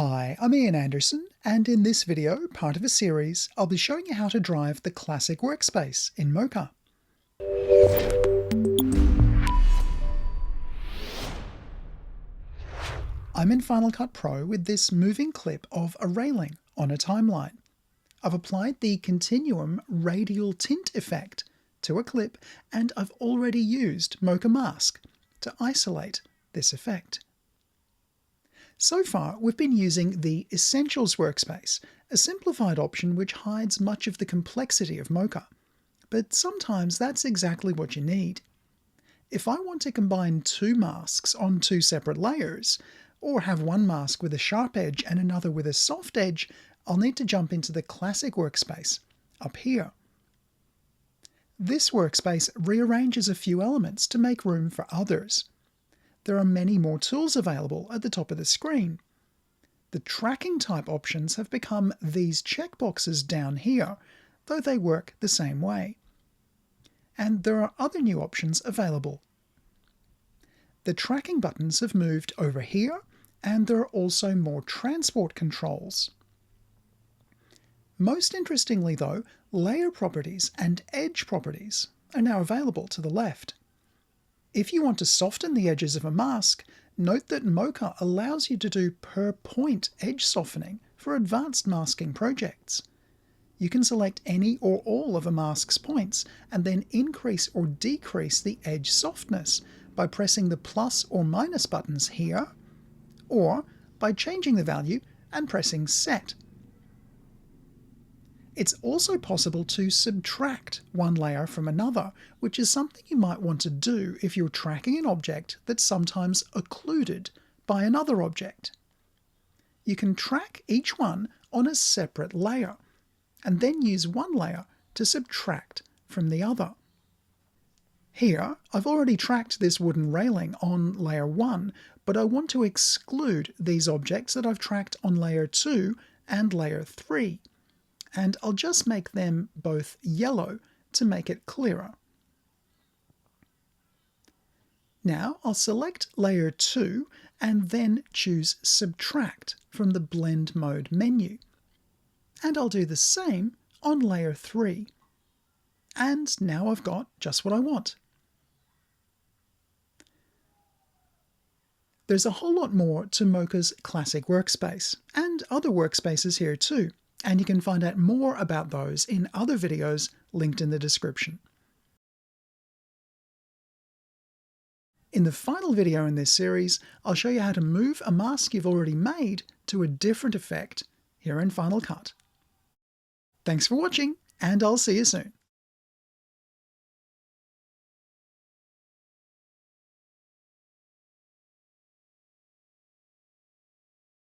Hi, I'm Iain Anderson, and in this video, part of a series, I'll be showing you how to drive the Classic Workspace in Mocha. I'm in Final Cut Pro with this moving clip of a railing on a timeline. I've applied the Continuum radial tint effect to a clip, and I've already used Mocha Mask to isolate this effect. So far, we've been using the Essentials workspace, a simplified option which hides much of the complexity of Mocha. But sometimes that's exactly what you need. If I want to combine two masks on two separate layers, or have one mask with a sharp edge and another with a soft edge, I'll need to jump into the Classic Workspace up here. This workspace rearranges a few elements to make room for others. There are many more tools available at the top of the screen. The tracking type options have become these checkboxes down here, though they work the same way. And there are other new options available. The tracking buttons have moved over here, and there are also more transport controls. Most interestingly though, layer properties and edge properties are now available to the left. If you want to soften the edges of a mask, note that Mocha allows you to do per point edge softening for advanced masking projects. You can select any or all of a mask's points and then increase or decrease the edge softness by pressing the plus or minus buttons here, or by changing the value and pressing Set. It's also possible to subtract one layer from another, which is something you might want to do if you're tracking an object that's sometimes occluded by another object. You can track each one on a separate layer, and then use one layer to subtract from the other. Here, I've already tracked this wooden railing on layer 1, but I want to exclude these objects that I've tracked on layer 2 and layer 3. And I'll just make them both yellow to make it clearer. Now I'll select layer 2 and then choose Subtract from the Blend Mode menu. And I'll do the same on layer 3. And now I've got just what I want. There's a whole lot more to Mocha's Classic Workspace, and other workspaces here too. And you can find out more about those in other videos linked in the description. In the final video in this series, I'll show you how to move a mask you've already made to a different effect here in Final Cut. Thanks for watching, and I'll see you soon.